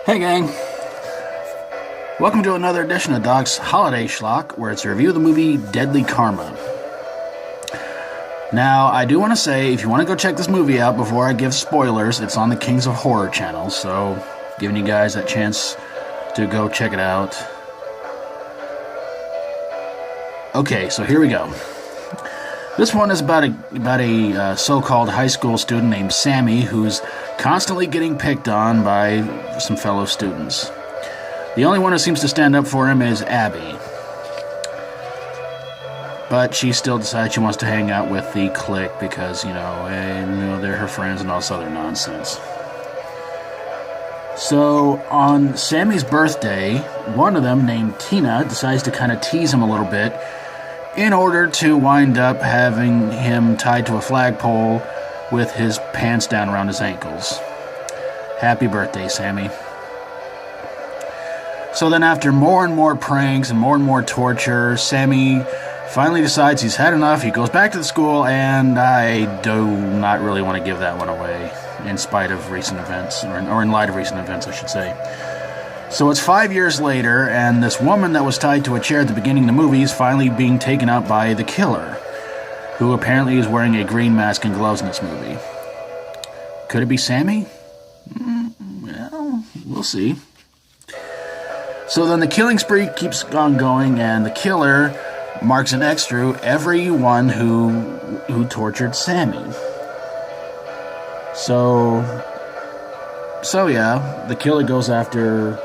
Hey gang, welcome to another edition of Doc's Holiday Schlock, where it's a review of the movie Deadly Karma. Now, I do want to say, if you want to go check this movie out before I give spoilers, it's on the Kings of Horror channel, so giving you guys that chance to go check it out. Okay, so here we go. This one is about a so-called high school student named Sammy who's constantly getting picked on by some fellow students. The only one who seems to stand up for him is Abby. But she still decides she wants to hang out with the clique because, they're her friends and all this other nonsense. So, on Sammy's birthday, one of them, named Tina, decides to kind of tease him a little bit in order to wind up having him tied to a flagpole with his pants down around his ankles. Happy birthday, Sammy. So then after more and more pranks and more torture, Sammy finally decides he's had enough. He goes back to the school, and I do not really want to give that one away, in spite of recent events, or in light of recent events, I should say. So it's 5 years later, and this woman that was tied to a chair at the beginning of the movie is finally being taken out by the killer, who apparently is wearing a green mask and gloves in this movie. Could it be Sammy? Well, we'll see. So then the killing spree keeps on going, and the killer marks an X through everyone who tortured Sammy. So yeah, the killer goes after.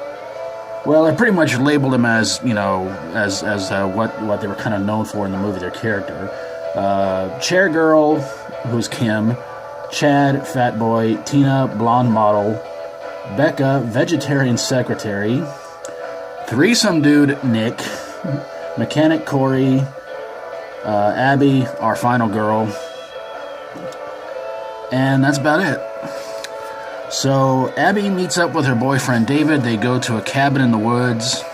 Well, I pretty much labeled him as what they were kind of known for in the movie, their character. Chair girl, who's Kim, Chad, fat boy, Tina, blonde model, Becca, vegetarian secretary, threesome dude, Nick, mechanic Corey, Abby, our final girl, and that's about it. So Abby meets up with her boyfriend David. They go to a cabin in the woods,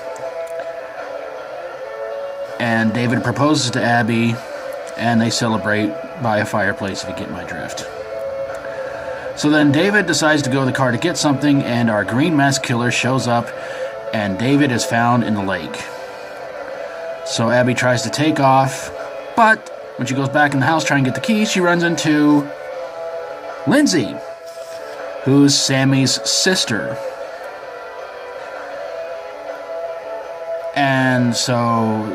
and David proposes to Abby, and they celebrate by a fireplace, if you get my drift. So then David decides to go to the car to get something, and our green mask killer shows up, and David is found in the lake. So Abby tries to take off, but when she goes back in the house trying to get the keys, she runs into Lindsay, who's Sammy's sister. And so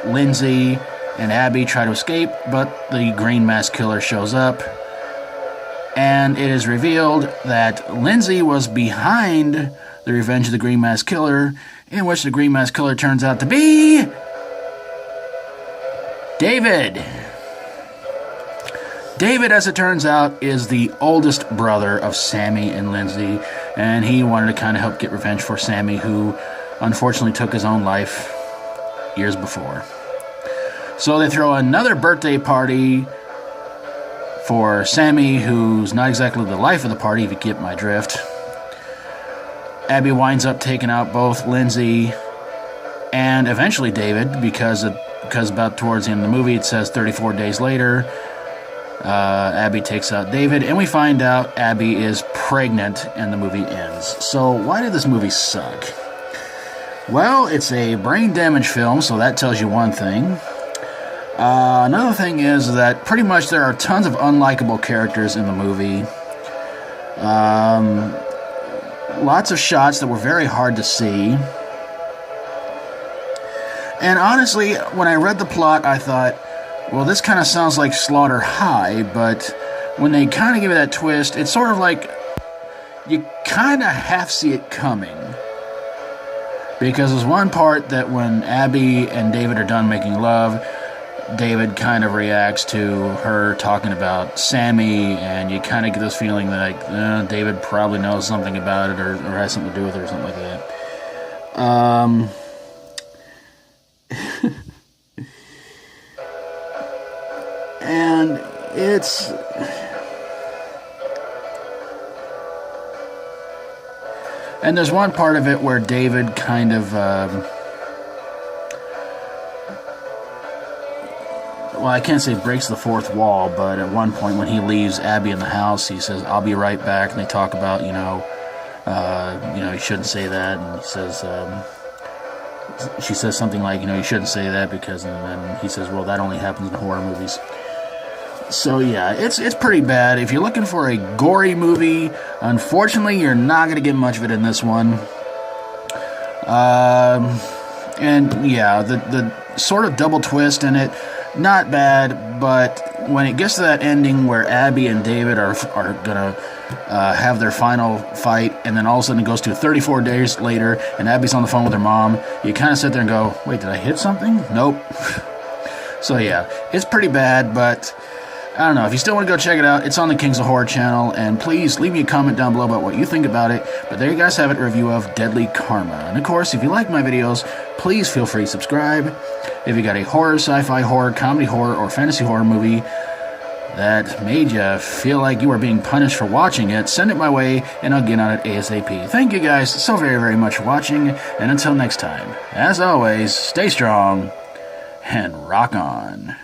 Lindsay and Abby try to escape, but the green mask killer shows up, and it is revealed that Lindsay was behind the revenge of the green mask killer, in which the green mask killer turns out to be David. David, as it turns out, is the oldest brother of Sammy and Lindsay, and he wanted to kind of help get revenge for Sammy, who unfortunately took his own life years before. So they throw another birthday party for Sammy, who's not exactly the life of the party, if you get my drift. Abby winds up taking out both Lindsay and eventually David, because about towards the end of the movie it says 34 days later, Abby takes out David, and we find out Abby is pregnant, and the movie ends. So why did this movie suck? Well, it's a brain damage film, so that tells you one thing. Another thing is that pretty much there are tons of unlikable characters in the movie. Lots of shots that were very hard to see. And honestly, when I read the plot, I thought, well, this kind of sounds like Slaughter High, but when they kind of give it that twist, it's sort of like you kind of half see it coming. Because there's one part that when Abby and David are done making love, David kind of reacts to her talking about Sammy, and you kind of get this feeling that David probably knows something about it, or has something to do with it, or something like that. And it's... And there's one part of it where David kind of... well, I can't say breaks the fourth wall, but at one point when he leaves Abby in the house, he says, "I'll be right back." And they talk about, You shouldn't say that, and he says, she says something like, you shouldn't say that because, and then he says, well, that only happens in horror movies. So yeah, it's pretty bad. If you're looking for a gory movie, unfortunately, you're not going to get much of it in this one. And yeah, the sort of double twist in it, not bad, but when it gets to that ending where Abby and David are gonna have their final fight, and then all of a sudden it goes to 34 days later, and Abby's on the phone with her mom, you kind of sit there and go, wait, did I hit something? Nope. So yeah, it's pretty bad, but I don't know. If you still want to go check it out, it's on the Kings of Horror channel, and please leave me a comment down below about what you think about it. But there you guys have it, a review of Deadly Karma. And of course, if you like my videos, please feel free to subscribe. If you got a horror, sci-fi horror, comedy horror, or fantasy horror movie that made you feel like you were being punished for watching it, send it my way, and I'll get on it ASAP. Thank you guys so very, very much for watching, and until next time, as always, stay strong, and rock on.